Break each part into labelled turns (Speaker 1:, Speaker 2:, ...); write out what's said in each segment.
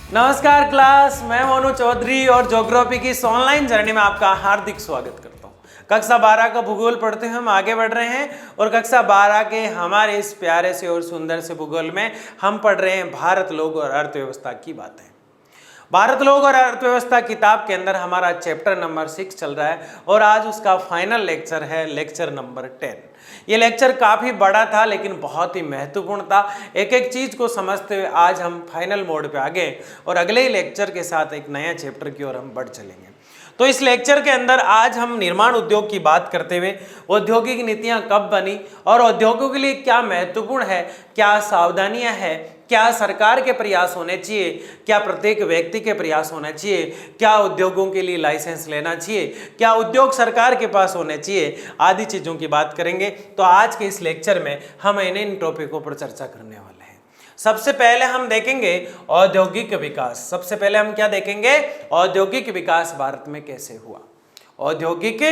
Speaker 1: नमस्कार क्लास, मैं मोनू चौधरी और ज्योग्राफी की इस ऑनलाइन जर्नी में आपका हार्दिक स्वागत करता हूँ। कक्षा 12 का भूगोल पढ़ते हुए हम आगे बढ़ रहे हैं और कक्षा 12 के हमारे इस प्यारे से और सुंदर से भूगोल में हम पढ़ रहे हैं भारत, लोग और अर्थव्यवस्था की बातें। भारत, लोग और अर्थव्यवस्था किताब के अंदर हमारा चैप्टर नंबर 6 चल रहा है और आज उसका फाइनल लेक्चर है, लेक्चर नंबर 10। ये लेक्चर काफ़ी बड़ा था लेकिन बहुत ही महत्वपूर्ण था। एक एक चीज़ को समझते हुए आज हम फाइनल मोड पे आ गए और अगले ही लेक्चर के साथ एक नया चैप्टर की ओर हम बढ़ चलेंगे। तो इस लेक्चर के अंदर आज हम निर्माण उद्योग की बात करते हुए औद्योगिक नीतियां कब बनी और उद्योगों के लिए क्या महत्वपूर्ण है, क्या सावधानियां हैं, क्या सरकार के प्रयास होने चाहिए, क्या प्रत्येक व्यक्ति के प्रयास होने चाहिए, क्या उद्योगों के लिए लाइसेंस लेना चाहिए, क्या उद्योग सरकार के पास होने चाहिए, आदि चीज़ों की बात करेंगे। तो आज के इस लेक्चर में हम इन टॉपिकों पर चर्चा करने वाले हैं। सबसे पहले हम देखेंगे औद्योगिक विकास। सबसे पहले हम क्या देखेंगे? औद्योगिक विकास भारत में कैसे हुआ, औद्योगिक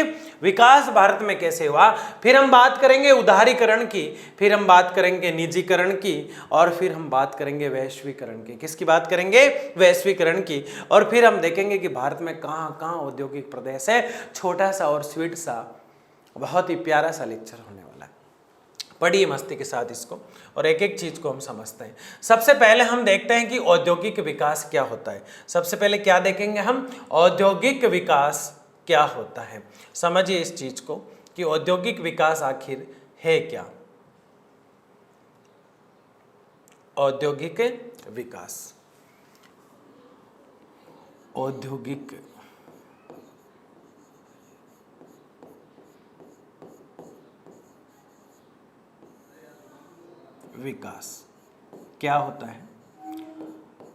Speaker 1: विकास भारत में कैसे हुआ। फिर हम बात करेंगे उदारीकरण की, फिर हम बात करेंगे निजीकरण की और फिर हम बात करेंगे वैश्वीकरण की। किसकी बात करेंगे? वैश्वीकरण की। और फिर हम देखेंगे कि भारत में कहाँ कहाँ औद्योगिक प्रदेश है। छोटा सा और स्वीट सा, बहुत ही प्यारा सा लेक्चर होने वाला है। पढ़िए मस्ती के साथ इसको और एक एक चीज को हम समझते हैं। सबसे पहले हम देखते हैं कि औद्योगिक विकास क्या होता है। सबसे पहले क्या देखेंगे हम? औद्योगिक विकास क्या होता है। समझिए इस चीज को कि औद्योगिक विकास आखिर है क्या। औद्योगिक विकास, औद्योगिक विकास क्या होता है?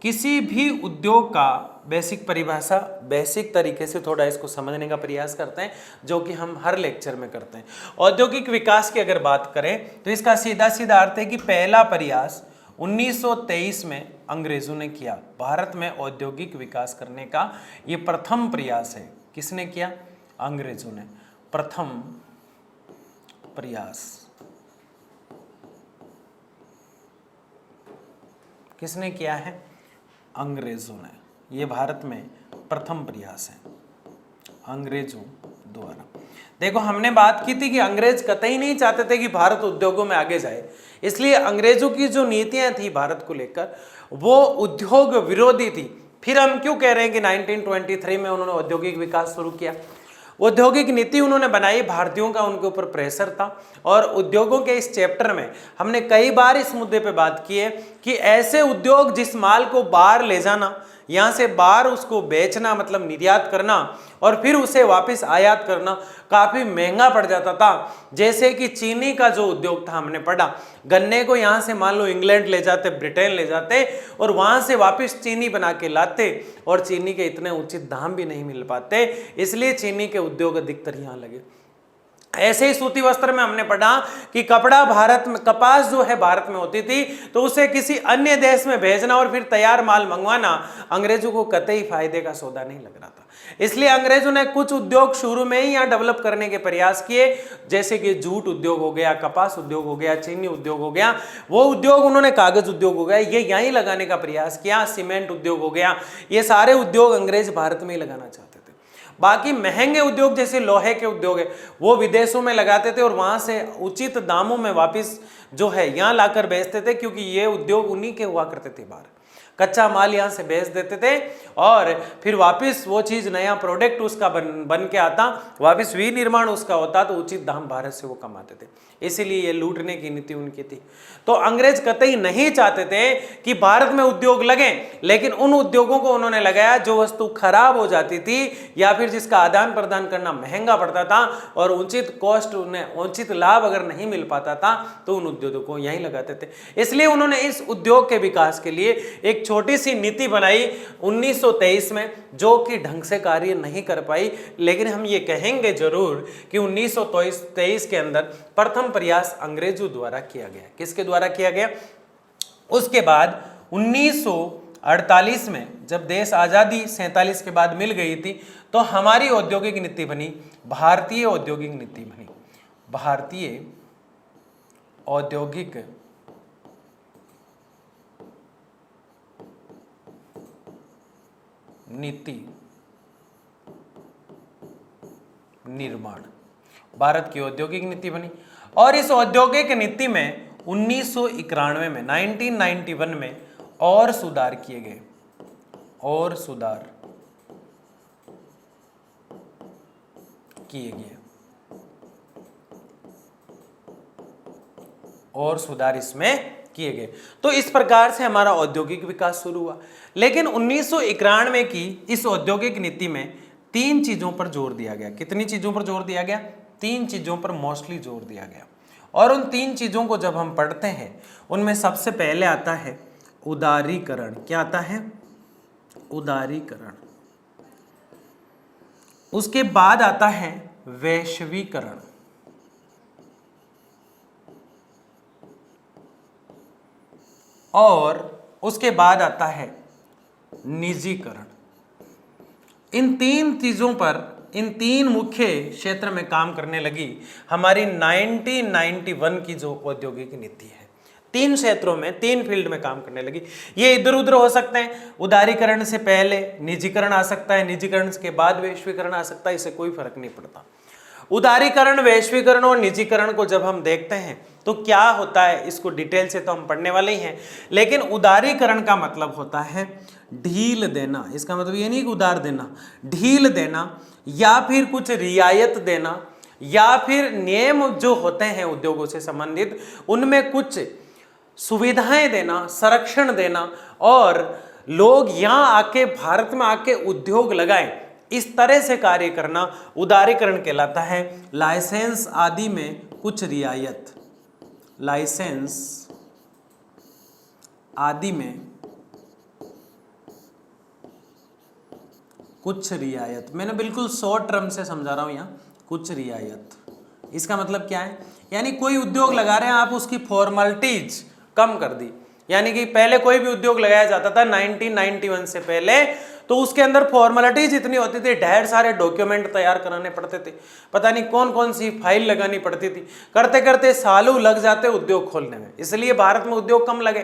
Speaker 1: किसी भी उद्योग का बेसिक परिभाषा, बेसिक तरीके से थोड़ा इसको समझने का प्रयास करते हैं, जो कि हम हर लेक्चर में करते हैं। औद्योगिक विकास की अगर बात करें तो इसका सीधा सीधा अर्थ है कि पहला प्रयास 1923 में अंग्रेजों ने किया। भारत में औद्योगिक विकास करने का ये प्रथम प्रयास है। किसने किया? अंग्रेजों ने। प्रथम प्रयास किसने किया है? अंग्रेजों ने। ये भारत में प्रथम प्रयास है अंग्रेजों द्वारा। देखो, हमने बात की थी कि अंग्रेज कतई नहीं चाहते थे कि भारत उद्योगों में आगे जाए, इसलिए अंग्रेजों की जो नीतियां थी भारत को लेकर वो उद्योग विरोधी थी। फिर हम क्यों कह रहे हैं कि 1923 में उन्होंने औद्योगिक विकास शुरू किया? औद्योगिक नीति उन्होंने बनाई, भारतीयों का उनके ऊपर प्रेशर था। और उद्योगों के इस चैप्टर में हमने कई बार इस मुद्दे पे बात की है कि ऐसे उद्योग जिस माल को बाहर ले जाना, यहाँ से बाहर उसको बेचना, मतलब निर्यात करना और फिर उसे वापस आयात करना काफ़ी महंगा पड़ जाता था। जैसे कि चीनी का जो उद्योग था, हमने पढ़ा, गन्ने को यहाँ से मान लो इंग्लैंड ले जाते, ब्रिटेन ले जाते और वहाँ से वापस चीनी बना के लाते और चीनी के इतने उचित दाम भी नहीं मिल पाते, इसलिए चीनी के उद्योग अधिकतर यहाँ लगे। ऐसे ही सूती वस्त्र में हमने पढ़ा कि कपड़ा भारत में, कपास जो है भारत में होती थी, तो उसे किसी अन्य देश में भेजना और फिर तैयार माल मंगवाना अंग्रेजों को कतई फायदे का सौदा नहीं लग रहा था। इसलिए अंग्रेजों ने कुछ उद्योग शुरू में ही यहाँ डेवलप करने के प्रयास किए, जैसे कि जूट उद्योग हो गया, कपास उद्योग हो गया, चीनी उद्योग हो गया, वो उद्योग उन्होंने, कागज उद्योग हो गया, ये यहीं लगाने का प्रयास किया, सीमेंट उद्योग हो गया, ये सारे उद्योग अंग्रेज भारत में ही लगाना चाहते थे। बाकी महंगे उद्योग जैसे लोहे के उद्योग है वो विदेशों में लगाते थे और वहां से उचित दामों में वापस जो है यहाँ लाकर बेचते थे, क्योंकि ये उद्योग उन्हीं के हुआ करते थे। बाहर कच्चा माल यहाँ से बेच देते थे और फिर वापस वो चीज़, नया प्रोडक्ट उसका बन के आता, वापस विनिर्माण उसका होता, तो उचित दाम भारत से वो कमाते थे। इसीलिए ये लूटने की नीति उनकी थी। तो अंग्रेज कतई नहीं चाहते थे कि भारत में उद्योग लगें, लेकिन उन उद्योगों को उन्होंने लगाया जो वस्तु खराब हो जाती थी या फिर जिसका आदान प्रदान करना महंगा पड़ता था और उचित कॉस्ट, उन्हें उचित लाभ अगर नहीं मिल पाता था तो उन उद्योगों को यहीं लगाते थे। इसलिए उन्होंने इस उद्योग के विकास के लिए एक छोटी सी नीति बनाई 1923 में, जो कि ढंग से कार्य नहीं कर पाई। लेकिन हम ये कहेंगे जरूर कि 1923 के अंदर प्रथम प्रयास अंग्रेजों द्वारा किया गया। किसके द्वारा किया गया? उसके बाद 1948 में जब देश आज़ादी 47 के बाद मिल गई थी, तो हमारी औद्योगिक नीति बनी, भारतीय औद्योगिक नीति बनी, भारतीय औद्योगिक नीति निर्माण, भारत की औद्योगिक नीति बनी। और इस औद्योगिक नीति में 1991 में 1991 में और सुधार किए गए, और सुधार किए गए, और सुधार इसमें किए गए। तो इस प्रकार से हमारा औद्योगिक विकास शुरू हुआ। लेकिन 1991 की इस औद्योगिक नीति में 3 चीजों पर जोर दिया गया। कितनी चीजों पर जोर दिया गया? 3 चीजों पर मोस्टली जोर दिया गया। और उन 3 चीजों को जब हम पढ़ते हैं, उनमें सबसे पहले आता है उदारीकरण। क्या आता है? उदारीकरण। उसके बाद आता है वैश्वीकरण, और उसके बाद आता है निजीकरण। इन 3 चीजों पर, इन 3 मुख्य क्षेत्र में काम करने लगी हमारी 1991 की जो औद्योगिक नीति है। 3 क्षेत्रों में, 3 फील्ड में काम करने लगी। ये इधर उधर हो सकते हैं, उदारीकरण से पहले निजीकरण आ सकता है, निजीकरण के बाद वैश्वीकरण आ सकता है, इससे कोई फर्क नहीं पड़ता। उदारीकरण, वैश्वीकरण और निजीकरण को जब हम देखते हैं तो क्या होता है, इसको डिटेल से तो हम पढ़ने वाले ही हैं। लेकिन उदारीकरण का मतलब होता है ढील देना। इसका मतलब ये नहीं कि उधार देना, ढील देना, या फिर कुछ रियायत देना, या फिर नियम जो होते हैं उद्योगों से संबंधित उनमें कुछ सुविधाएं देना, संरक्षण देना, और लोग यहाँ आके, भारत में आके उद्योग लगाएं, इस तरह से कार्य करना उदारीकरण कहलाता है। लाइसेंस आदि में कुछ रियायत, लाइसेंस आदि में कुछ रियायत, मैंने बिल्कुल शॉर्ट टर्म से समझा रहा हूं यहां, कुछ रियायत। इसका मतलब क्या है? यानी कोई उद्योग लगा रहे हैं आप, उसकी फॉर्मेलिटीज कम कर दी। यानी कि पहले कोई भी उद्योग लगाया जाता था 1991 से पहले, तो उसके अंदर फॉर्मेलिटीज इतनी होती थी, ढेर सारे डॉक्यूमेंट तैयार कराने पड़ते थे, पता नहीं कौन कौन सी फाइल लगानी पड़ती थी, करते करते सालों लग जाते उद्योग खोलने में, इसलिए भारत में उद्योग कम लगे।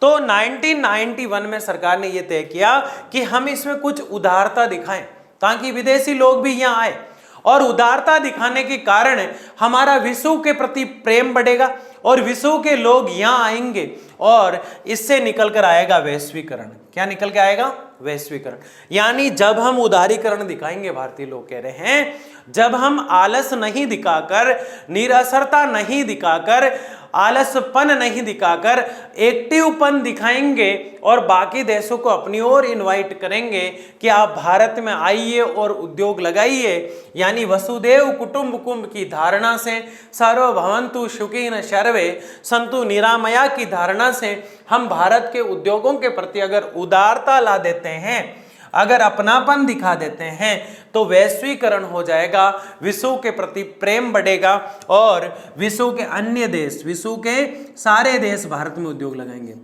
Speaker 1: तो 1991 में सरकार ने यह तय किया कि हम इसमें कुछ उदारता दिखाएं ताकि विदेशी लोग भी यहाँ आए, और उदारता दिखाने के कारण हमारा विश्व के प्रति प्रेम बढ़ेगा और विश्व के लोग यहाँ आएंगे, और इससे निकल कर आएगा वैश्वीकरण। क्या निकल के आएगा? वैश्वीकरण। यानी जब हम उदारीकरण दिखाएंगे, भारतीय लोग कह रहे हैं, जब हम आलस नहीं दिखाकर, निरसरता नहीं दिखाकर, आलसपन नहीं दिखाकर एक्टिवपन दिखाएंगे और बाकी देशों को अपनी ओर इनवाइट करेंगे कि आप भारत में आइए और उद्योग लगाइए, यानी वसुदेव कुटुंबकम की धारणा से, सर्वभवन्तु सुखिनः सर्वे सन्तु निरामया की धारणा से हम भारत के उद्योगों के प्रति अगर उदारता ला देते हैं, अगर अपनापन दिखा देते हैं, तो वैश्वीकरण हो जाएगा, विश्व के प्रति प्रेम बढ़ेगा, और विश्व के अन्य देश, विश्व के सारे देश भारत में उद्योग लगाएंगे।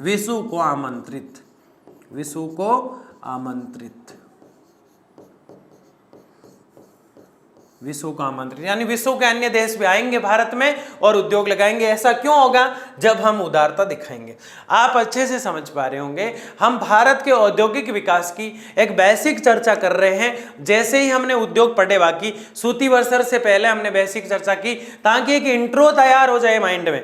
Speaker 1: विश्व को आमंत्रित, विश्व को आमंत्रित, विश्व का आमंत्रित, यानी विश्व के अन्य देश भी आएंगे भारत में और उद्योग लगाएंगे। ऐसा क्यों होगा? जब हम उदारता दिखाएंगे। आप अच्छे से समझ पा रहे होंगे, हम भारत के औद्योगिक विकास की एक बेसिक चर्चा कर रहे हैं। जैसे ही हमने उद्योग पढ़े, बाकी सूती वर्षर से पहले हमने बेसिक चर्चा की ताकि एक इंट्रो तैयार हो जाए माइंड में।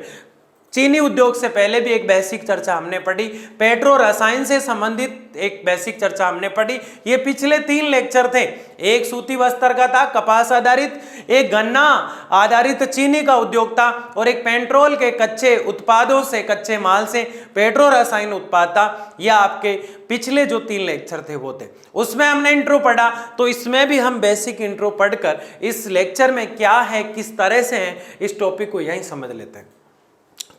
Speaker 1: चीनी उद्योग से पहले भी एक बेसिक चर्चा हमने पढ़ी, पेट्रो रसायन से संबंधित एक बेसिक चर्चा हमने पढ़ी। ये पिछले 3 लेक्चर थे, एक सूती वस्त्र का था, कपास आधारित, एक गन्ना आधारित चीनी का उद्योग था, और एक पेट्रोल के कच्चे उत्पादों से, कच्चे माल से पेट्रो रसायन उत्पाद था। यह आपके पिछले जो 3 लेक्चर थे वो थे, उसमें हमने इंट्रो पढ़ा। तो इसमें भी हम बेसिक इंट्रो पढ़कर इस लेक्चर में क्या है, किस तरह से है, इस टॉपिक को यहीं समझ लेते हैं।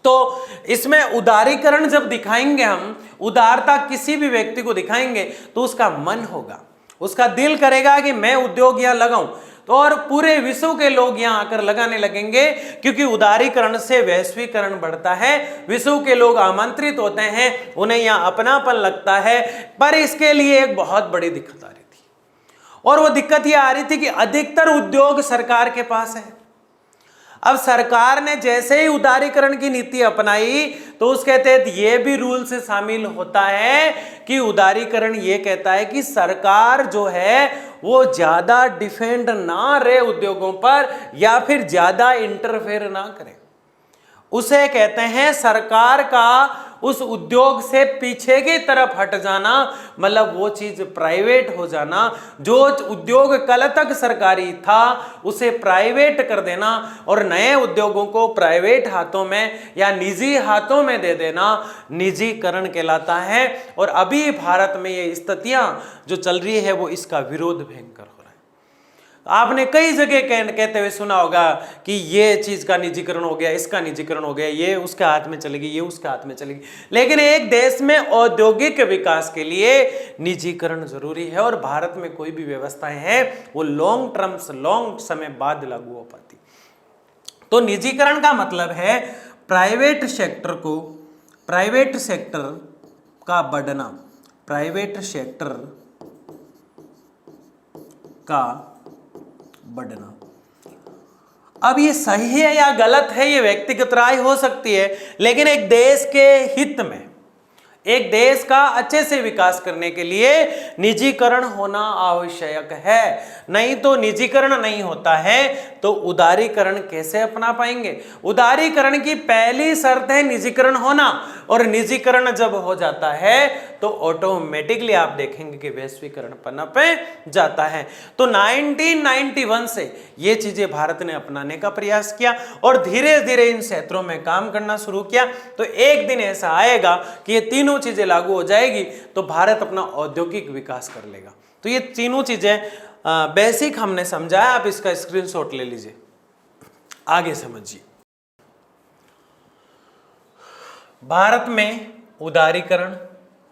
Speaker 1: तो इसमें उदारीकरण जब दिखाएंगे हम, उदारता किसी भी व्यक्ति को दिखाएंगे तो उसका मन होगा, उसका दिल करेगा कि मैं उद्योग यहां लगाऊं, तो और पूरे विश्व के लोग यहां आकर लगाने लगेंगे, क्योंकि उदारीकरण से वैश्वीकरण बढ़ता है, विश्व के लोग आमंत्रित होते हैं, उन्हें यहां अपनापन लगता है। पर इसके लिए एक बहुत बड़ी दिक्कत आ रही थी, और वो दिक्कत ये आ रही थी कि अधिकतर उद्योग सरकार के पास है। अब सरकार ने जैसे ही उदारीकरण की नीति अपनाई तो उसके तहत यह भी रूल से शामिल होता है कि उदारीकरण ये कहता है कि सरकार जो है वो ज्यादा डिपेंड ना रहे उद्योगों पर या फिर ज्यादा इंटरफेयर ना करे। उसे कहते हैं सरकार का उस उद्योग से पीछे की तरफ हट जाना, मतलब वो चीज प्राइवेट हो जाना। जो उद्योग कल तक सरकारी था उसे प्राइवेट कर देना और नए उद्योगों को प्राइवेट हाथों में या निजी हाथों में दे देना निजीकरण कहलाता है। और अभी भारत में ये स्थितियां जो चल रही है वो इसका विरोध भयंकर हो रहा है। आपने कई जगह कहते हुए सुना होगा कि ये चीज का निजीकरण हो गया, इसका निजीकरण हो गया, ये उसके हाथ में चलेगी, ये उसके हाथ में चलेगी। लेकिन एक देश में औद्योगिक विकास के लिए निजीकरण जरूरी है और भारत में कोई भी व्यवस्थाएं हैं वो लॉन्ग समय बाद लागू हो पाती। तो निजीकरण का मतलब है प्राइवेट सेक्टर का बढ़ना, प्राइवेट सेक्टर का बढ़ना। अब ये सही है या गलत है ये व्यक्तिगत राय हो सकती है, लेकिन एक देश के हित में, एक देश का अच्छे से विकास करने के लिए निजीकरण होना आवश्यक है। नहीं तो निजीकरण नहीं होता है तो उदारीकरण कैसे अपना पाएंगे। उदारीकरण की पहली शर्त है निजीकरण होना, और निजीकरण जब हो जाता है तो ऑटोमेटिकली आप देखेंगे कि वैश्वीकरण पनप जाता है। तो 1991 से ये चीजें भारत ने अपनाने का प्रयास किया और धीरे धीरे इन क्षेत्रों में काम करना शुरू किया। तो एक दिन ऐसा आएगा कि ये तीनों चीजें लागू हो जाएगी तो भारत अपना औद्योगिक विकास कर लेगा। तो ये तीनों चीजें बेसिक हमने समझाया, आप इसका स्क्रीनशॉट ले लीजिए, आगे समझिए। भारत में उदारीकरण,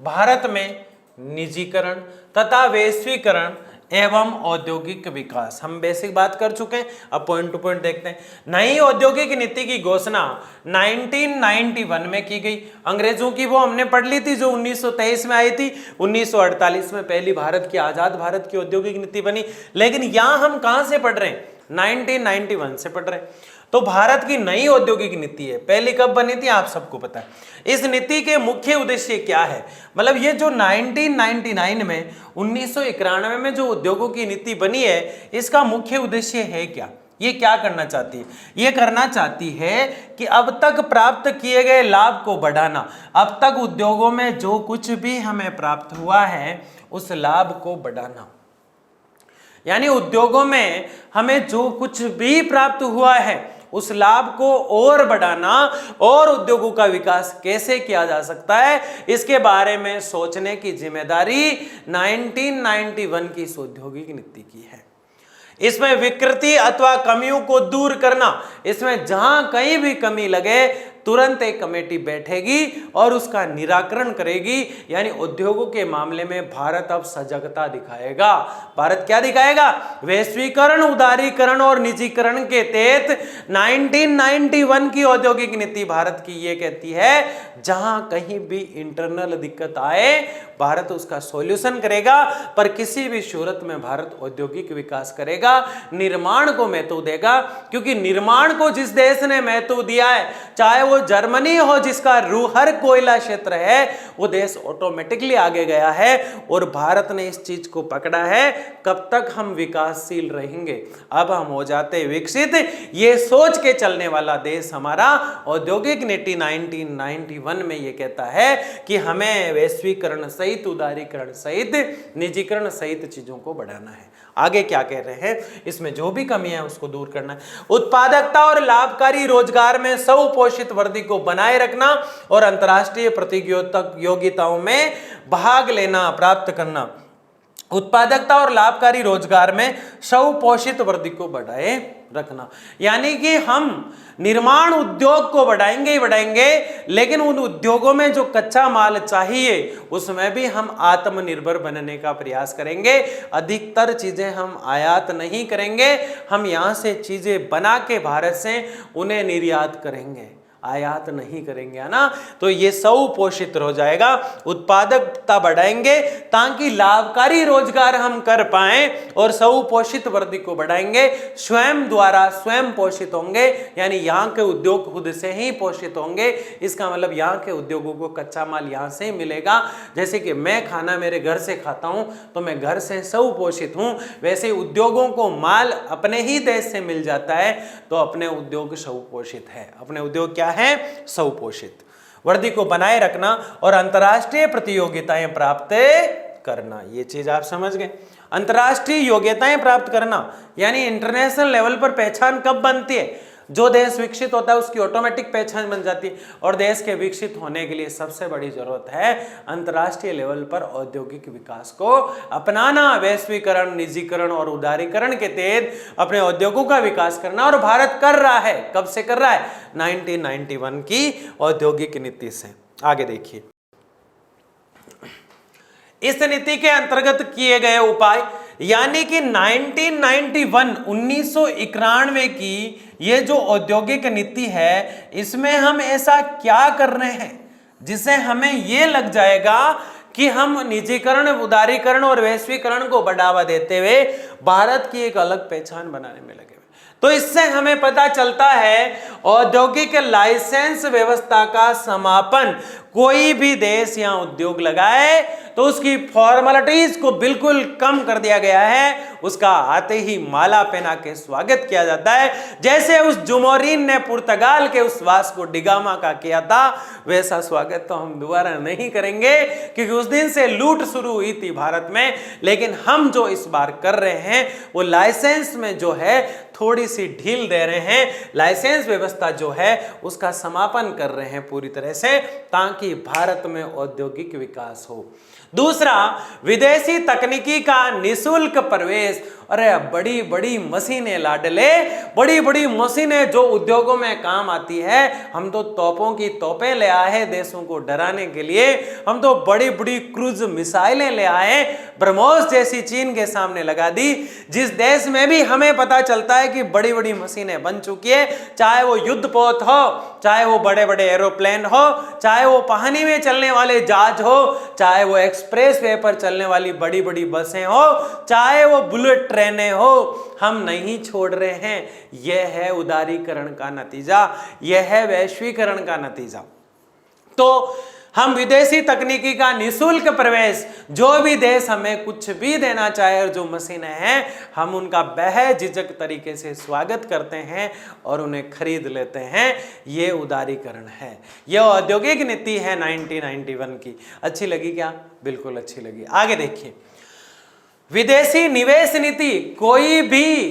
Speaker 1: भारत में निजीकरण तथा वैश्वीकरण एवं औद्योगिक विकास, हम बेसिक बात कर चुके हैं। अब पॉइंट टू पॉइंट देखते हैं। नई औद्योगिक नीति की घोषणा 1991 में की गई। अंग्रेजों की वो हमने पढ़ ली थी जो 1923 में आई थी। 1948 में पहली भारत की आजाद भारत की औद्योगिक नीति बनी। लेकिन यहां हम कहां से पढ़ रहे हैं? 1991 से पढ़ रहे हैं। तो भारत की नई औद्योगिक नीति है, पहली कब बनी थी आप सबको पता है। इस नीति के मुख्य उद्देश्य क्या है? मतलब ये जो 1999 में 1991 में जो उद्योगों की नीति बनी है, इसका मुख्य उद्देश्य है क्या? ये क्या करना चाहती है? ये करना चाहती है कि अब तक प्राप्त किए गए लाभ को बढ़ाना। अब तक उद्योगों में जो कुछ भी हमें प्राप्त हुआ है उस लाभ को बढ़ाना। यानी उद्योगों में हमें जो कुछ भी प्राप्त हुआ है उस लाभ को और बढ़ाना और उद्योगों का विकास कैसे किया जा सकता है, इसके बारे में सोचने की जिम्मेदारी 1991 की इस औद्योगिक नीति की है। इसमें विकृति अथवा कमियों को दूर करना, इसमें जहां कहीं भी कमी लगे तुरंत एक कमेटी बैठेगी और उसका निराकरण करेगी। यानी उद्योगों के मामले में भारत अब सजगता दिखाएगा। भारत क्या दिखाएगा? वैश्वीकरण, उदारीकरण और निजीकरण के तहत 1991 की औद्योगिक नीति भारत की ये कहती है जहां कहीं भी इंटरनल दिक्कत आए भारत उसका सॉल्यूशन करेगा, पर किसी भी सूरत में भारत औद्योगिक विकास करेगा, निर्माण को महत्व देगा। क्योंकि निर्माण को जिस देश ने महत्व दिया है, चाहे वो जर्मनी हो जिसका रूहर कोयला क्षेत्र है, वो देश ऑटोमेटिकली आगे गया है। और भारत ने इस चीज को पकड़ा है, कब तक हम विकासशील रहेंगे, अब हम हो जाते विकसित, ये सोच के चलने वाला देश हमारा। औद्योगिक नीति 1991 में ये कहता है कि हमें वैश्वीकरण सहित, उदारीकरण सहित, निजीकरण सहित चीजों को बढ़ाना है। आगे क्या कह रहे हैं? इसमें जो भी कमी है उसको दूर करना है। उत्पादकता और लाभकारी रोजगार में स्वपोषित वृद्धि को बनाए रखना और अंतर्राष्ट्रीय प्रतियोगिताओं में भाग लेना, प्राप्त करना। उत्पादकता और लाभकारी रोजगार में स्वपोषित वृद्धि को बढ़ाए रखना, यानी कि हम निर्माण उद्योग को बढ़ाएंगे ही बढ़ाएंगे, लेकिन उन उद्योगों में जो कच्चा माल चाहिए उसमें भी हम आत्मनिर्भर बनने का प्रयास करेंगे। अधिकतर चीजें हम आयात नहीं करेंगे, हम यहां से चीजें बना के भारत से उन्हें निर्यात करेंगे। आयात नहीं करेंगे, है ना। तो ये स्वपोषित हो जाएगा, उत्पादकता बढ़ाएंगे ताकि लाभकारी रोजगार हम कर पाए और स्वपोषित वृद्धि को बढ़ाएंगे, स्वयं द्वारा स्वयं पोषित होंगे, यानी यहाँ के उद्योग खुद से ही पोषित होंगे। इसका मतलब यहाँ के उद्योगों को कच्चा माल यहाँ से ही मिलेगा। जैसे कि मैं खाना मेरे घर से खाता हूँ तो मैं घर से स्वपोषित हूँ, वैसे उद्योगों को माल अपने ही देश से मिल जाता है तो अपने उद्योग स्वपोषित है। अपने उद्योग क्या है? स्वपोषित। वृद्धि को बनाए रखना और अंतर्राष्ट्रीय प्रतियोगिताएं प्राप्त करना, ये चीज आप समझ गए। अंतर्राष्ट्रीय योग्यताएं प्राप्त करना यानी इंटरनेशनल लेवल पर पहचान कब बनती है? जो देश विकसित होता है उसकी ऑटोमेटिक पहचान बन जाती है। और देश के विकसित होने के लिए सबसे बड़ी जरूरत है अंतर्राष्ट्रीय लेवल पर औद्योगिक विकास को अपनाना, वैश्वीकरण, निजीकरण और उदारीकरण के तहत अपने उद्योगों का विकास करना। और भारत कर रहा है। कब से कर रहा है? 1991 की औद्योगिक नीति से। आगे देखिए, इस नीति के अंतर्गत किए गए उपाय यानी कि 1991 की ये जो औद्योगिक नीति है, इसमें हम ऐसा क्या कर रहे हैं जिससे हमें ये लग जाएगा कि हम निजीकरण, उदारीकरण और वैश्वीकरण को बढ़ावा देते हुए भारत की एक अलग पहचान बनाने में लगे। तो इससे हमें पता चलता है औद्योगिक लाइसेंस व्यवस्था का समापन कोई भी देश या उद्योग लगाए तो उसकी फॉर्मेलिटीज को बिल्कुल कम कर दिया गया है। उसका आते ही माला पहना के स्वागत किया जाता है। जैसे उस जुमोरिन ने पुर्तगाल के उस वास्को डिगामा का किया था, वैसा स्वागत तो हम दोबारा नहीं करेंगे क्योंकि उस दिन से लूट शुरू हुई थी भारत में। लेकिन हम जो इस बार कर रहे हैं वो लाइसेंस में जो है थोड़ी सी ढील दे रहे हैं। लाइसेंस व्यवस्था जो है उसका समापन कर रहे हैं पूरी तरह से ताकि भारत में औद्योगिक विकास हो। दूसरा, विदेशी तकनीकी का निशुल्क प्रवेश। अरे बड़ी बड़ी मशीनें लाडले, बड़ी बड़ी मशीनें जो उद्योगों में काम आती है। हम तो तोपों की तोपें ले आए हैं देशों को डराने के लिए। हम तो बड़ी बड़ी क्रूज मिसाइलें ले आए, ब्रह्मोस जैसी चीन के सामने लगा दी। जिस देश में भी हमें पता चलता है कि बड़ी बड़ी मशीनें बन चुकी है, चाहे वो युद्धपोत हो, चाहे वो बड़े बड़े एरोप्लेन हो, चाहे वो पानी में चलने वाले जहाज हो, चाहे वो एक्सप्रेस वे पर चलने वाली बड़ी बड़ी बसें हो, चाहे वो बुलेट ट्रेनें हो, हम नहीं छोड़ रहे हैं। यह है उदारीकरण का नतीजा, यह है वैश्वीकरण का नतीजा। तो हम विदेशी तकनीकी का निशुल्क प्रवेश, जो भी देश हमें कुछ भी देना चाहे और जो मशीनें हैं, हम उनका बेझिझक तरीके से स्वागत करते हैं और उन्हें खरीद लेते हैं। ये उदारीकरण है, ये औद्योगिक नीति है 1991 की। अच्छी लगी क्या? बिल्कुल अच्छी लगी। आगे देखिए, विदेशी निवेश नीति। कोई भी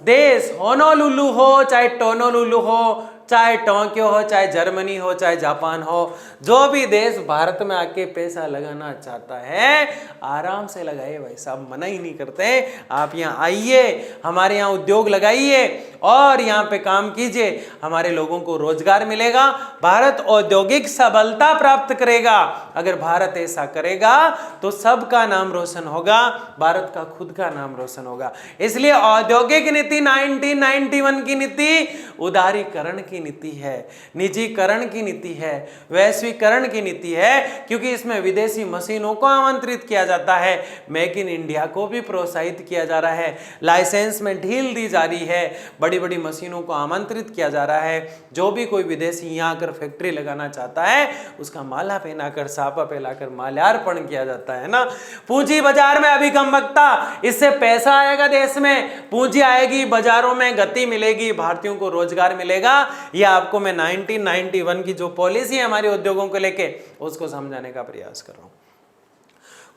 Speaker 1: देश, होनोलुलु हो चाहे टोनोलुलु हो, चाहे टोक्यो हो, चाहे जर्मनी हो, चाहे जापान हो, जो भी देश भारत में आके पैसा लगाना चाहता है आराम से लगाइए भाई साहब, मना ही नहीं करते। आप यहाँ आइए, हमारे यहाँ उद्योग लगाइए और यहाँ पे काम कीजिए, हमारे लोगों को रोजगार मिलेगा, भारत औद्योगिक सबलता प्राप्त करेगा। अगर भारत ऐसा करेगा तो सबका नाम रोशन होगा, भारत का खुद का नाम रोशन होगा। इसलिए औद्योगिक नीति 1991 की नीति उदारीकरण की नीति है, निजीकरण की नीति है, वैश्वीकरण की नीति है, क्योंकि इसमें विदेशी मशीनों को आमंत्रित किया जाता है, मेक इन इंडिया को भी प्रोत्साहित किया जा रहा है, लाइसेंस में ढील दी जा रही है, बड़ी बड़ी मशीनों को आमंत्रित किया जा रहा है। जो भी कोई विदेशी यहाँ आकर फैक्ट्री लगाना चाहता है उसका माला पहनाकर, सापा पहनाकर माल्यार्पण किया जाता है ना। पूंजी बाजार में अभिगमकता, इससे पैसा आएगा देश में, पूंजी आएगी, बाजारों में गति मिलेगी, भारतीयों को रोजगार मिलेगा। यह आपको मैं 1991 की जो पॉलिसी है हमारे उद्योगों को लेके उसको समझाने का प्रयास कर रहा हूं।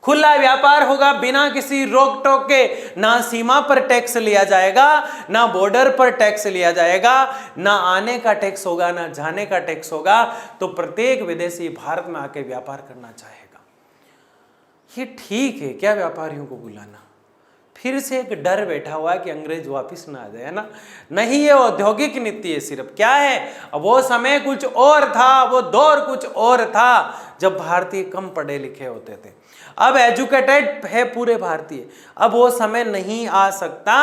Speaker 1: खुला व्यापार होगा बिना किसी रोक टोक के, ना सीमा पर टैक्स लिया जाएगा, ना बॉर्डर पर टैक्स लिया जाएगा, ना आने का टैक्स होगा, ना जाने का टैक्स होगा। तो प्रत्येक विदेशी भारत में आके व्यापार करना चाहेगा। ये ठीक है क्या व्यापारियों को बुलाना? फिर से एक डर बैठा हुआ है कि अंग्रेज वापस ना आ जाए, है ना। नहीं, ये औद्योगिक नीति है सिर्फ। क्या है? वो समय कुछ और था, वो दौर कुछ और था। जब भारतीय कम पढ़े लिखे होते थे। अब एजुकेटेड है पूरे भारतीय। अब वो समय नहीं आ सकता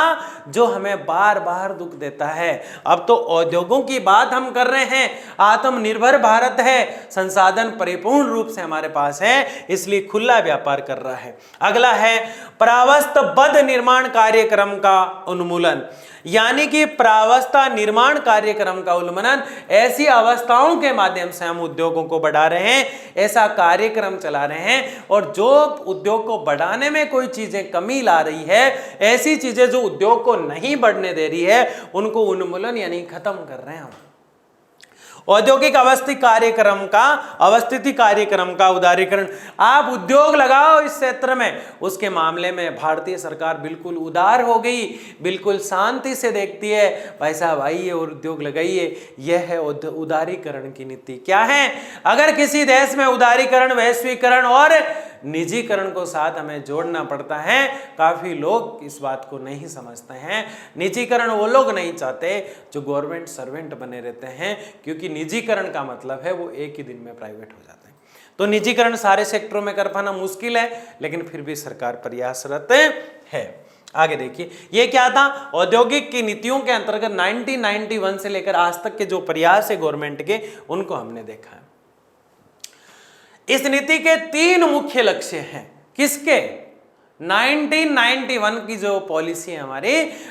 Speaker 1: जो हमें बार बार दुख देता है। अब तो उद्योगों की बात हम कर रहे हैं, आत्मनिर्भर भारत है, संसाधन परिपूर्ण रूप से हमारे पास है, इसलिए खुला व्यापार कर रहा है। अगला है प्रावस्थाबद्ध निर्माण कार्यक्रम का उन्मूलन, यानी कि प्रावस्था निर्माण कार्यक्रम का उन्मूलन, ऐसी अवस्थाओं के माध्यम से हम उद्योगों को बढ़ा रहे हैं, ऐसा कार्यक्रम चला रहे हैं। और जो उद्योग को बढ़ाने में कोई चीजें कमी ला रही है, ऐसी चीजें जो उद्योग को नहीं बढ़ने दे रही है, उनको उन्मूलन यानी खत्म कर रहे हैं हम। औद्योगिक अवस्थिति कार्यक्रम का उदारीकरण, आप उद्योग लगाओ इस क्षेत्र में, उसके मामले में भारतीय सरकार बिल्कुल उदार हो गई, बिल्कुल शांति से देखती है, भाई साहब आइए और उद्योग लगाइए। यह है उदारीकरण की नीति। क्या है, अगर किसी देश में उदारीकरण, वैश्वीकरण और निजीकरण को साथ हमें जोड़ना पड़ता है। काफी लोग इस बात को नहीं समझते हैं। निजीकरण वो लोग नहीं चाहते जो गवर्नमेंट सर्वेंट बने रहते हैं, क्योंकि निजीकरण का मतलब है वो एक ही दिन में प्राइवेट हो जाते हैं। तो निजीकरण सारे सेक्टरों में कर पाना मुश्किल है, लेकिन फिर भी सरकार प्रयासरत है। आगे देखिए, ये क्या था, औद्योगिक की नीतियों के अंतर्गत 1991 से लेकर आज तक के जो प्रयास है गवर्नमेंट के, उनको हमने देखा है। इस नीति के 3 मुख्य लक्ष्य हैं। किसके? 1991 की जो पॉलिसी है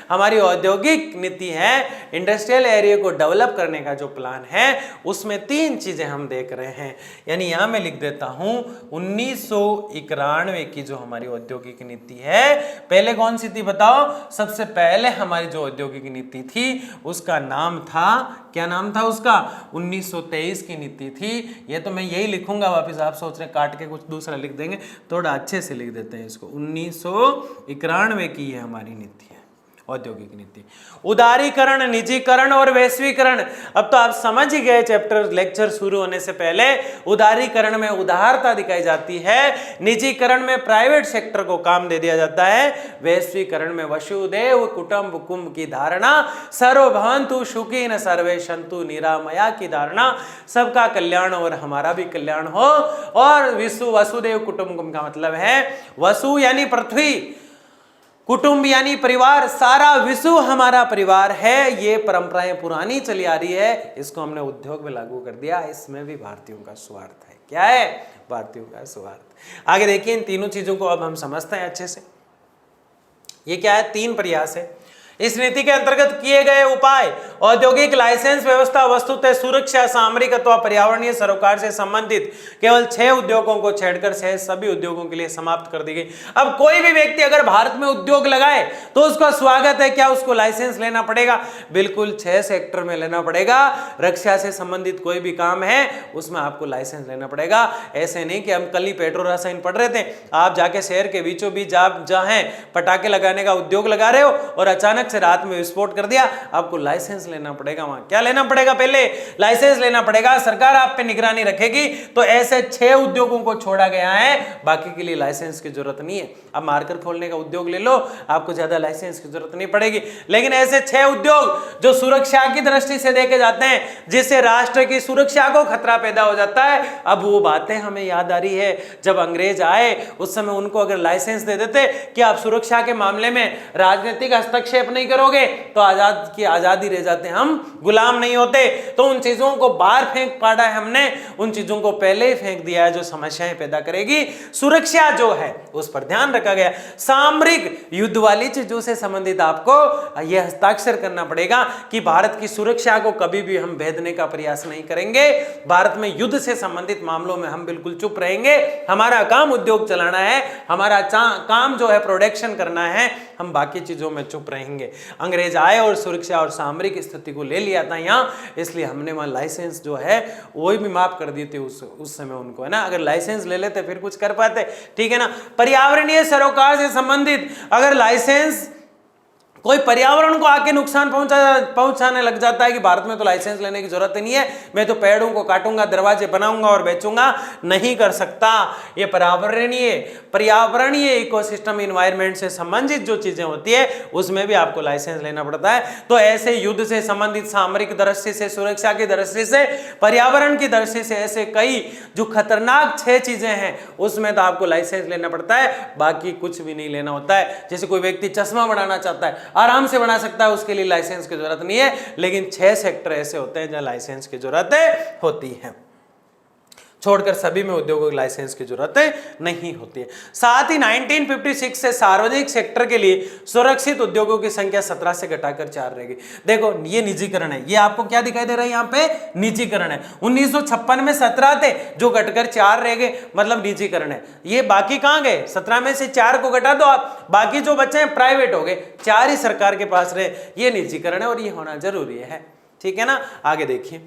Speaker 1: हमारी औद्योगिक नीति है, इंडस्ट्रियल एरिया को डेवलप करने का जो प्लान है, उसमें 3 चीजें हम देख रहे हैं। यानी यहां मैं लिख देता हूं 1991 की जो हमारी औद्योगिक नीति है, पहले कौन सी थी बताओ? सबसे पहले हमारी जो औद्योगिक नीति थी उसका नाम था, क्या नाम था उसका? 1923 की नीति थी। ये तो मैं यही लिखूंगा, वापिस आप सोच रहे काट के कुछ दूसरा लिख देंगे, थोड़ा अच्छे से लिख देते हैं इसको। 1991 की ये हमारी नीति है, औद्योगिक नीति। उदारीकरण, निजीकरण और वैश्वीकरण, अब तो आप समझ ही गए चैप्टर लेक्चर शुरू होने से पहले। उदारीकरण में उदारता दिखाई जाती है, निजीकरण में प्राइवेट सेक्टर को काम दे दिया जाता है, वैश्वीकरण में वसुदेव कुटुंबकम की धारणा, सर्वभवन्तु सुखिनः सर्वे सन्तु निरामया की धारणा, सबका कल्याण और हमारा भी कल्याण हो। और विश्व वसुदेव कुटुंबकम का मतलब है वसु यानी पृथ्वी, कुटुंब यानी परिवार, सारा विश्व हमारा परिवार है। ये परंपराएं पुरानी चली आ रही है, इसको हमने उद्योग में लागू कर दिया। इसमें भी भारतीयों का स्वार्थ है। क्या है? भारतीयों का स्वार्थ। आगे देखिए, इन तीनों चीजों को अब हम समझते हैं अच्छे से। ये क्या है? 3 प्रयास है। इस नीति के अंतर्गत किए गए उपाय, औद्योगिक लाइसेंस व्यवस्था वस्तुतः सुरक्षा, सामरिक अथवा पर्यावरणीय सरोकार से संबंधित केवल 6 उद्योगों को छेड़कर सभी उद्योगों के लिए समाप्त कर दी गई। अब कोई भी व्यक्ति अगर भारत में उद्योग लगाए तो उसका स्वागत है। क्या उसको लाइसेंस लेना पड़ेगा? बिल्कुल 6 सेक्टर में लेना पड़ेगा। रक्षा से संबंधित कोई भी काम है उसमें आपको लाइसेंस लेना पड़ेगा। ऐसे नहीं कि हम कल ही पेट्रो रसायन पढ़ रहे थे, आप जाके शहर के बीचों बीच जहां पटाखे लगाने का उद्योग लगा रहे हो और अचानक से रात में विस्फोट कर दिया, आपको लाइसेंस लेना पड़ेगा। वहां क्या लेना पड़ेगा? पहले लाइसेंस लेना पड़ेगा। सरकार आप पे निगरानी रखेगी। तो ऐसे 6 उद्योगों को छोड़ा गया है, बाकी के लिए लाइसेंस की जरूरत नहीं है। अब मार्कर खोलने का उद्योग ले लो, आपको ज्यादा लाइसेंस की जरूरत नहीं पड़ेगी। लेकिन ऐसे 6 उद्योग जो सुरक्षा की दृष्टि से देखे जाते हैं, जिससे राष्ट्र की सुरक्षा को खतरा पैदा हो जाता है। अब वो बातें हमें याद आ रही है, जब अंग्रेज आए उस समय उनको अगर लाइसेंस दे देते कि आप सुरक्षा के मामले में राजनीतिक हस्तक्षेप नहीं करोगे तो आजाद की आजादी रह जाते, हम गुलाम नहीं होते। तो उन चीजों को बाहर फेंक पाड़ा है हमने, उन चीजों को पहले ही फेंक दिया है जो समस्याएं पैदा करेगी। सुरक्षा जो है उस पर ध्यान रखा गया। सामरिक युद्ध वाली चीजों से संबंधित आपको यह हस्ताक्षर करना पड़ेगा कि भारत की सुरक्षा को कभी भी हम भेदने का प्रयास नहीं करेंगे। भारत में युद्ध से संबंधित मामलों में हम बिल्कुल चुप रहेंगे। हमारा काम उद्योग चलाना है, हमारा काम जो है प्रोडक्शन करना है, हम बाकी चीजों में चुप रहेंगे। अंग्रेज आए और सुरक्षा और सामरिक स्थिति को ले लिया था यहाँ, इसलिए हमने वहां लाइसेंस जो है वो भी माफ कर दी थी उस समय उनको, है ना। अगर लाइसेंस ले लेते फिर कुछ कर पाते, ठीक है ना। पर्यावरणीय सरोकार से संबंधित अगर लाइसेंस कोई पर्यावरण को आके नुकसान पहुंचाने लग जाता है कि भारत में तो लाइसेंस लेने की जरूरत ही नहीं है, मैं तो पेड़ों को काटूंगा, दरवाजे बनाऊंगा और बेचूंगा, नहीं कर सकता। ये पर्यावरणीय इकोसिस्टम इन्वायरमेंट से संबंधित जो चीजें होती है उसमें भी आपको लाइसेंस लेना पड़ता है। तो ऐसे युद्ध से संबंधित, सामरिक दृष्टि से, सुरक्षा की दृष्टि से, पर्यावरण की दृष्टि से ऐसे कई जो खतरनाक 6 चीजें हैं उसमें तो आपको लाइसेंस लेना पड़ता है, बाकी कुछ भी नहीं लेना होता है। जैसे कोई व्यक्ति चश्मा बनाना चाहता है, आराम से बना सकता है, उसके लिए लाइसेंस की जरूरत नहीं है, लेकिन 6 सेक्टर ऐसे होते हैं जहां लाइसेंस की जरूरत होती है, छोड़कर सभी में उद्योगों की लाइसेंस की जरूरत नहीं होती है। साथ ही 1956 से सार्वजनिक सेक्टर के लिए सुरक्षित उद्योगों की संख्या 17 से घटाकर 4 रह गई। देखो ये निजीकरण है, ये आपको क्या दिखाई दे रहा है यहाँ पे, निजीकरण है। 1956 में 17 थे जो घटकर 4 रह गए, मतलब निजीकरण है। ये बाकी कहां गए, 17 में से 4 को घटा दो आप, बाकी जो बच्चे हैं प्राइवेट हो गए, 4 ही सरकार के पास रहे। ये निजीकरण है और ये होना जरूरी है, ठीक है ना। आगे देखिए,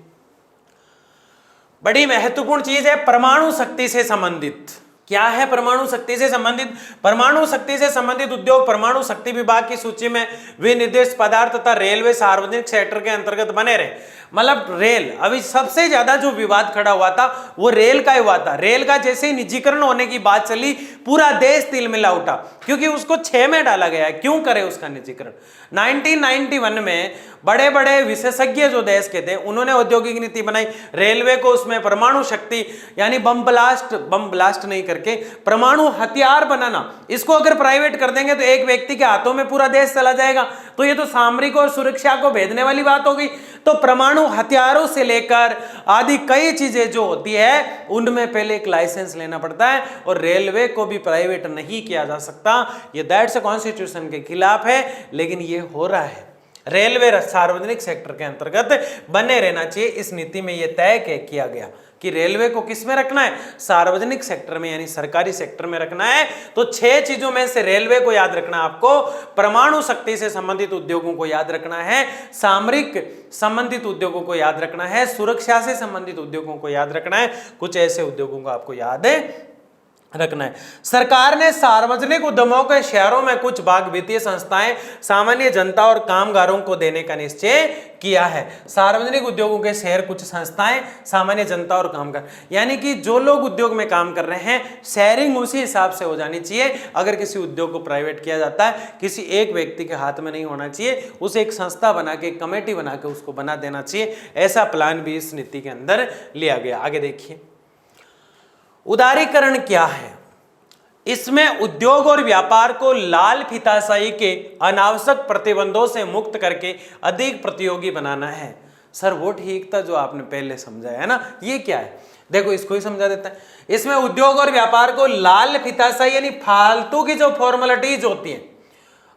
Speaker 1: बड़ी महत्वपूर्ण चीज है परमाणु शक्ति से संबंधित। क्या है परमाणु शक्ति से संबंधित? परमाणु शक्ति से संबंधित उद्योग परमाणु शक्ति विभाग की सूची में विनिर्देशित पदार्थ तथा रेलवे सार्वजनिक सेक्टर के अंतर्गत बने रहे। मतलब रेल, अभी सबसे ज्यादा जो विवाद खड़ा हुआ था वो रेल का ही हुआ था। रेल का जैसे ही निजीकरण होने की बात चली, पूरा देश तिलमिला उठा, क्योंकि उसको 6 में डाला गया है। क्यों करे उसका निजीकरण? 1991 में बड़े बड़े विशेषज्ञ जो देश के थे उन्होंने औद्योगिक नीति बनाई, रेलवे को उसमें परमाणु शक्ति यानी बम ब्लास्ट नहीं करके परमाणु हथियार बनाना, इसको अगर प्राइवेट कर देंगे तो एक व्यक्ति के हाथों में पूरा देश चला जाएगा, तो ये तो सामरिक और सुरक्षा को भेदने वाली बात हो गई। तो परमाणु हथियारों से लेकर आदि कई चीजें जो होती है उनमें पहले एक लाइसेंस लेना पड़ता है, और रेलवे को भी प्राइवेट नहीं किया जा सकता। ये दैट्स कॉन्स्टिट्यूशन के खिलाफ है, लेकिन ये हो रहा है। रेलवे सार्वजनिक सेक्टर के अंतर्गत बने रहना चाहिए। इस नीति में यह तय किया गया कि रेलवे को किस में रखना है, सार्वजनिक सेक्टर में यानी सरकारी सेक्टर में रखना है। तो 6 चीजों में से रेलवे को याद रखना, आपको परमाणु शक्ति से संबंधित उद्योगों को याद रखना है, सामरिक संबंधित उद्योगों को याद रखना है, सुरक्षा से संबंधित उद्योगों को याद रखना है, कुछ ऐसे उद्योगों को आपको याद रखना है। सरकार ने सार्वजनिक उद्यमों के शेयरों में कुछ भाग वित्तीय संस्थाएं, सामान्य जनता और कामगारों को देने का निश्चय किया है। सार्वजनिक उद्योगों के शेयर कुछ संस्थाएं, सामान्य जनता और कामगार, यानी कि जो लोग उद्योग में काम कर रहे हैं शेयरिंग उसी हिसाब से हो जानी चाहिए। अगर किसी उद्योग को प्राइवेट किया जाता है, किसी एक व्यक्ति के हाथ में नहीं होना चाहिए, उसे एक संस्था बना के, एक कमेटी बना के उसको बना देना चाहिए। ऐसा प्लान भी इस नीति के अंदर लिया गया। आगे देखिए, उदारीकरण क्या है? इसमें उद्योग और व्यापार को लाल फीताशाही के अनावश्यक प्रतिबंधों से मुक्त करके अधिक प्रतियोगी बनाना है। सर वो ठीक था जो आपने पहले समझाया है ना, ये क्या है? देखो इसको ही समझा देता है। इसमें उद्योग और व्यापार को लाल फीताशाही यानी फालतू की जो फॉर्मेलिटीज होती हैं,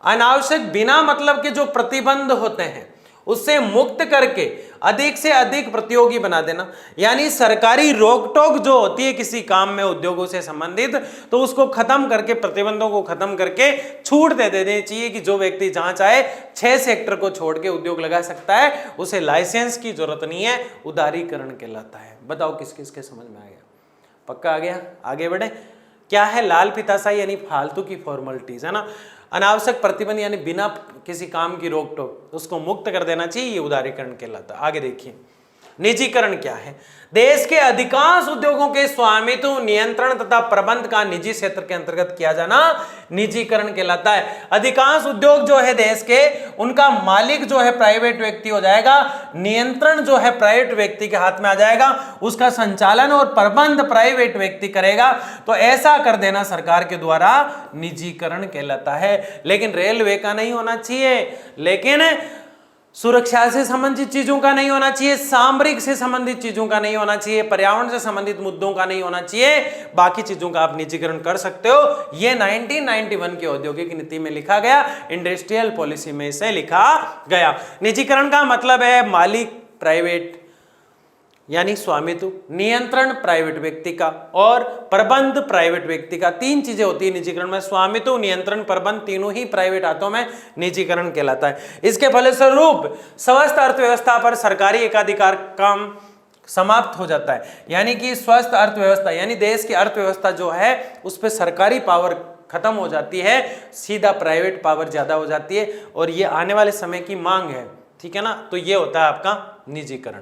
Speaker 1: अनावश्यक बिना मतलब के जो प्रतिबंध होते हैं, उससे मुक्त करके अधिक से अधिक प्रतियोगी बना देना। यानी सरकारी रोक टोक जो होती है किसी काम में उद्योगों से संबंधित, तो उसको खत्म करके, प्रतिबंधों को खत्म करके छूट दे देनी चाहिए कि जो व्यक्ति जहां चाहे 6 सेक्टर को छोड़ के उद्योग लगा सकता है, उसे लाइसेंस की जरूरत नहीं है। उदारीकरण कहलाता है। बताओ किस किस के समझ में आ गया? पक्का आ गया? आगे बढ़े। क्या है लाल फीताशाही? यानी फालतू की फॉर्मेलिटीज, है ना। अनावश्यक प्रतिबंध यानी बिना किसी काम की रोक टोक, उसको मुक्त कर देना चाहिए, ये उदारीकरण कहलाता है। आगे देखिए, निजीकरण क्या है? देश के अधिकांश उद्योगों के स्वामित्व, नियंत्रण तथा प्रबंध का निजी क्षेत्र के अंतर्गत किया जाना निजीकरण कहलाता है। अधिकांश उद्योग जो है देश के, उनका मालिक जो है प्राइवेट व्यक्ति हो जाएगा, नियंत्रण जो है प्राइवेट व्यक्ति के हाथ में आ जाएगा, उसका संचालन और प्रबंध प्राइवेट व्यक्ति करेगा। तो ऐसा कर देना सरकार के द्वारा निजीकरण कहलाता है। लेकिन रेलवे का नहीं होना चाहिए, लेकिन सुरक्षा से संबंधित चीजों का नहीं होना चाहिए, सामरिक से संबंधित चीजों का नहीं होना चाहिए, पर्यावरण से संबंधित मुद्दों का नहीं होना चाहिए। बाकी चीजों का आप निजीकरण कर सकते हो। यह 1991 की औद्योगिक नीति में लिखा गया, इंडस्ट्रियल पॉलिसी में इसे लिखा गया। निजीकरण का मतलब है मालिक प्राइवेट यानी स्वामित्व, नियंत्रण प्राइवेट व्यक्ति का और प्रबंध प्राइवेट व्यक्ति का। 3 चीजें होती है निजीकरण में, स्वामित्व, नियंत्रण, प्रबंध, तीनों ही प्राइवेट हाथों में निजीकरण कहलाता है। इसके फलस्वरूप स्वस्थ अर्थव्यवस्था पर सरकारी एकाधिकार काम समाप्त हो जाता है। यानी कि स्वस्थ अर्थव्यवस्था यानी देश की अर्थव्यवस्था जो है उस पर सरकारी पावर खत्म हो जाती है, सीधा प्राइवेट पावर ज्यादा हो जाती है और ये आने वाले समय की मांग है, ठीक है ना। तो ये होता है आपका निजीकरण।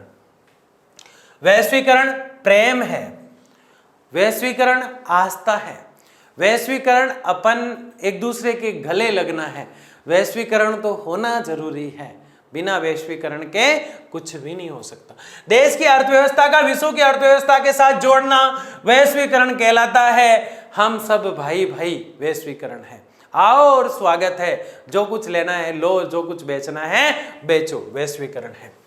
Speaker 1: वैश्वीकरण प्रेम है, वैश्वीकरण आस्था है, वैश्वीकरण अपन एक दूसरे के गले लगना है, वैश्वीकरण तो होना जरूरी है, बिना वैश्वीकरण के कुछ भी नहीं हो सकता। देश की अर्थव्यवस्था का विश्व की अर्थव्यवस्था के साथ जोड़ना वैश्वीकरण कहलाता है। हम सब भाई भाई वैश्वीकरण है। आओ और स्वागत है, जो कुछ लेना है लो, जो कुछ बेचना है बेचो, वैश्वीकरण है।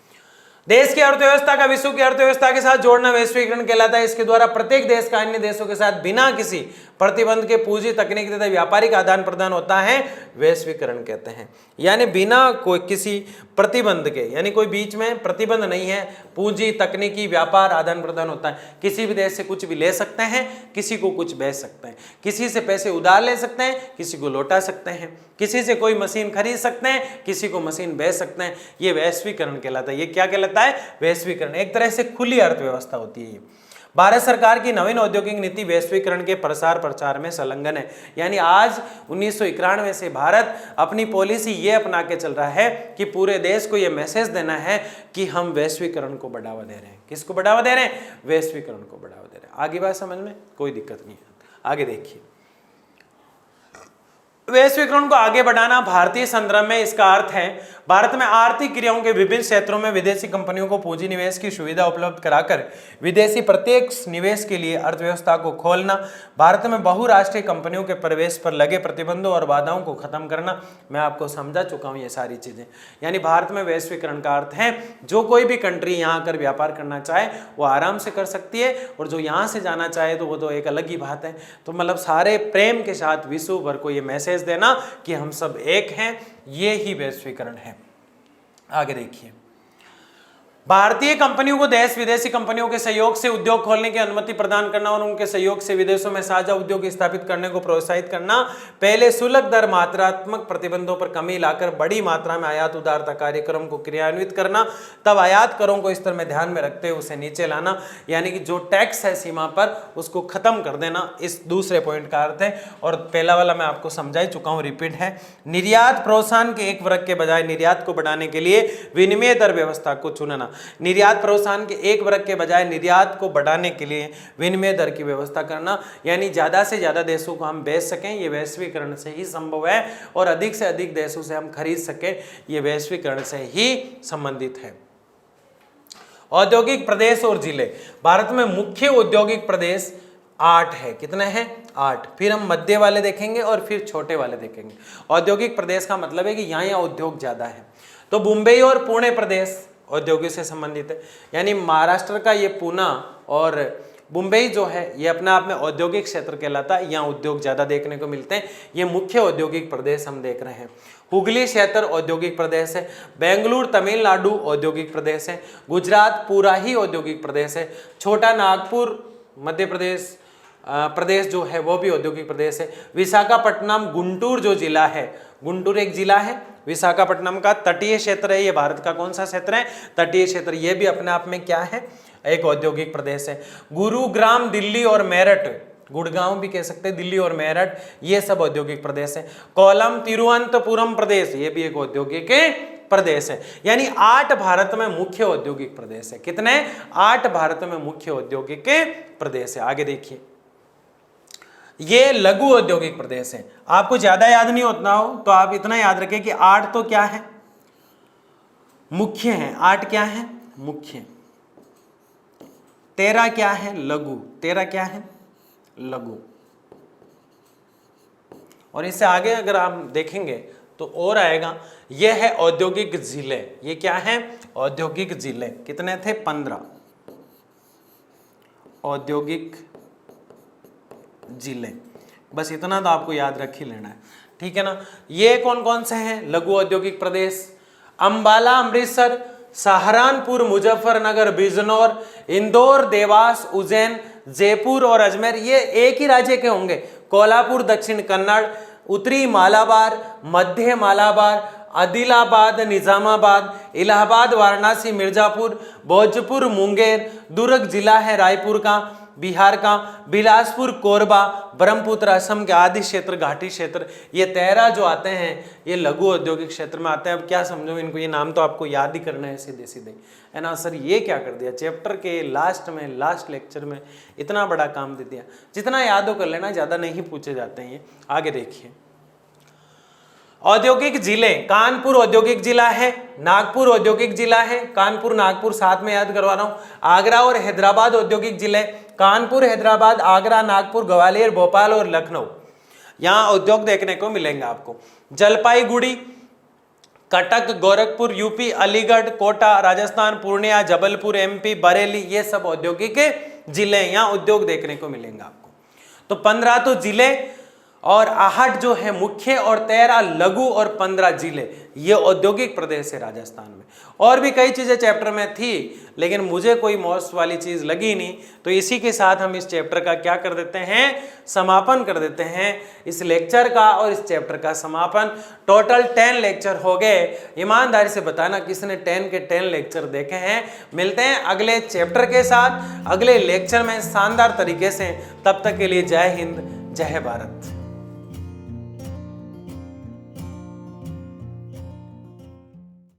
Speaker 1: देश की अर्थव्यवस्था का विश्व की अर्थव्यवस्था के साथ जोड़ना वैश्वीकरण कहलाता है। इसके द्वारा प्रत्येक देश का अन्य देशों के साथ बिना किसी प्रतिबंध के पूंजी, तकनीकी तथा व्यापारिक आदान प्रदान होता है, वैश्वीकरण कहते हैं। यानी बिना कोई किसी प्रतिबंध के, यानी कोई बीच में प्रतिबंध नहीं है, पूंजी, तकनीकी, व्यापार, आदान प्रदान होता है। किसी भी देश से कुछ भी ले सकते हैं, किसी को कुछ बेच सकते हैं, किसी से पैसे उधार ले सकते हैं, किसी को लौटा सकते हैं, किसी से कोई मशीन खरीद सकते हैं, किसी को मशीन बेच सकते हैं। ये वैश्वीकरण कहलाता है। ये क्या कहलाता है? वैश्वीकरण। एक तरह से खुली अर्थव्यवस्था होती है। भारत सरकार की नवीन औद्योगिक नीति वैश्वीकरण के प्रसार प्रचार में संलग्न है। यानी आज 1991 से भारत अपनी पॉलिसी ये अपना के चल रहा है कि पूरे देश को ये मैसेज देना है कि हम वैश्वीकरण को बढ़ावा दे रहे हैं। किसको बढ़ावा दे रहे हैं? वैश्वीकरण को बढ़ावा दे रहे हैं। आगे बात समझ में कोई दिक्कत नहीं है। आगे देखिए, वैश्वीकरण को आगे बढ़ाना भारतीय संदर्भ में इसका अर्थ है भारत में आर्थिक क्रियाओं के विभिन्न क्षेत्रों में विदेशी कंपनियों को पूंजी निवेश की सुविधा उपलब्ध कराकर विदेशी प्रत्यक्ष निवेश के लिए अर्थव्यवस्था को खोलना, भारत में बहुराष्ट्रीय कंपनियों के प्रवेश पर लगे प्रतिबंधों और बाधाओं को खत्म करना। मैं आपको समझा चुका हूं ये सारी चीजें। यानी भारत में वैश्वीकरण का अर्थ है जो कोई भी कंट्री यहाँ आकर व्यापार करना चाहे वो आराम से कर सकती है, और जो यहाँ से जाना चाहे तो वो तो एक अलग ही बात है। तो मतलब सारे प्रेम के साथ विश्व भर को ये मैसेज देना कि हम सब एक हैं, ये ही वैश्वीकरण है। आगे देखिए, भारतीय कंपनियों को देश विदेशी कंपनियों के सहयोग से उद्योग खोलने की अनुमति प्रदान करना और उनके सहयोग से विदेशों में साझा उद्योग स्थापित करने को प्रोत्साहित करना। पहले शुल्क दर मात्रात्मक प्रतिबंधों पर कमी लाकर बड़ी मात्रा में आयात उदारता कार्यक्रम को क्रियान्वित करना, तब आयात करों को स्तर में ध्यान में रखते हुए उसे नीचे लाना। यानी कि जो टैक्स है सीमा पर उसको खत्म कर देना, इस दूसरे पॉइंट का अर्थ है। और पहला वाला मैं आपको समझा ही चुका हूं, रिपीट है। निर्यात प्रोत्साहन के एक वर्ग के बजाय निर्यात को बढ़ाने के लिए विनिमय दर व्यवस्था को चुनना। निर्यात प्रोत्साहन के एक वर्ग के बजाय निर्यात को बढ़ाने के लिए विनिमय दर की व्यवस्था करना, यानी ज्यादा से ज्यादा देशों को हम बेच सकें, ये वैश्वीकरण से ही संभव है। और अधिक से अधिक देशों से हम खरीद सकें, ये वैश्वीकरण से ही संबंधित है। औद्योगिक प्रदेश और जिले, भारत में मुख्य औद्योगिक प्रदेश 8 है। कितने हैं? 8। फिर हम मध्य वाले देखेंगे और फिर छोटे वाले देखेंगे। औद्योगिक प्रदेश का मतलब है कि यहाँ उद्योग ज्यादा है। तो मुंबई और पुणे प्रदेश औद्योगिक से संबंधित है। यानी महाराष्ट्र का ये पूना और मुंबई जो है ये अपने आप में औद्योगिक क्षेत्र कहलाता है, यहाँ उद्योग ज्यादा देखने को मिलते हैं। ये मुख्य औद्योगिक प्रदेश हम देख रहे हैं। हुगली क्षेत्र औद्योगिक प्रदेश है। बेंगलुरु तमिलनाडु औद्योगिक प्रदेश है। गुजरात पूरा ही औद्योगिक प्रदेश है। छोटा नागपुर मध्य प्रदेश प्रदेश जो है वो भी औद्योगिक प्रदेश है। विशाखापट्टनम गुंटूर जो जिला है, गुंटूर एक जिला है विशाखापट्टनम का, तटीय क्षेत्र है। ये भारत का कौन सा क्षेत्र है? तटीय क्षेत्र। ये भी अपने आप में क्या है? एक औद्योगिक प्रदेश है। गुरुग्राम दिल्ली और मेरठ, गुड़गांव भी कह सकते हैं, दिल्ली और मेरठ, ये सब औद्योगिक प्रदेश है। कोलम तिरुवनंतपुरम प्रदेश, ये भी एक औद्योगिक प्रदेश है। यानी 8 भारत में मुख्य औद्योगिक प्रदेश है। कितने? 8 भारत में मुख्य औद्योगिक प्रदेश है। आगे देखिए, ये लघु औद्योगिक प्रदेश है। आपको ज्यादा याद नहीं होता हो तो आप इतना याद रखें कि 8 तो क्या है? मुख्य है। 8 क्या है? मुख्य। 13 क्या है? लघु। 13 क्या है? लघु। और इससे आगे अगर आप देखेंगे तो और आएगा, यह है औद्योगिक जिले। ये क्या है? औद्योगिक जिले। कितने थे? 15 औद्योगिक जिले। बस इतना तो आपको याद रख ही लेना है, ठीक है ना। ये कौन कौन से हैं लघु औद्योगिक प्रदेश? अंबाला अमृतसर, सहारनपुर मुजफ्फरनगर बिजनौर, इंदौर देवास उज्जैन जयपुर और अजमेर, ये एक ही राज्य के होंगे। कोल्हापुर दक्षिण कन्नड़, उत्तरी मालाबार, मध्य मालाबार, आदिलाबाद निजामाबाद, इलाहाबाद वाराणसी मिर्जापुर, भोजपुर मुंगेर, दुर्ग जिला है रायपुर का, बिहार का, बिलासपुर, कोरबा, ब्रह्मपुत्र, असम के आदि क्षेत्र, घाटी क्षेत्र, ये 13 जो आते हैं ये लघु औद्योगिक क्षेत्र में आते हैं। अब क्या समझो इनको, ये नाम तो आपको याद ही करना है सीधे सीधे, है ना सर। ये क्या कर दिया चैप्टर के लास्ट में, लास्ट लेक्चर में इतना बड़ा काम दे दिया। जितना याद हो कर लेना, ज़्यादा नहीं पूछे जाते हैं ये। आगे देखिए, औद्योगिक जिले, कानपुर औद्योगिक जिला है, नागपुर औद्योगिक जिला है, कानपुर नागपुर साथ में याद करवा रहा हूं। आगरा और हैदराबाद औद्योगिक जिले, कानपुर, हैदराबाद, आगरा, नागपुर, ग्वालियर, भोपाल और लखनऊ, यहां उद्योग देखने को मिलेंगे आपको। जलपाईगुड़ी, कटक, गोरखपुर यूपी, अलीगढ़, कोटा राजस्थान, पूर्णिया, जबलपुर एमपी, बरेली, ये सब औद्योगिक जिले, यहां उद्योग देखने को मिलेंगे आपको। तो 15 तो जिले और 8 जो है मुख्य और 13 लघु और 15 जिले, ये औद्योगिक प्रदेश है राजस्थान में। और भी कई चीजें चैप्टर में थी, लेकिन मुझे कोई मोस्ट वाली चीज लगी नहीं, तो इसी के साथ हम इस चैप्टर का क्या कर देते हैं, समापन कर देते हैं। इस लेक्चर का और इस चैप्टर का समापन। टोटल 10 लेक्चर हो गए। ईमानदारी से बताना किसने 10 के 10 लेक्चर देखे हैं। मिलते हैं अगले चैप्टर के साथ, अगले लेक्चर में शानदार तरीके से। तब तक के लिए जय हिंद, जय भारत।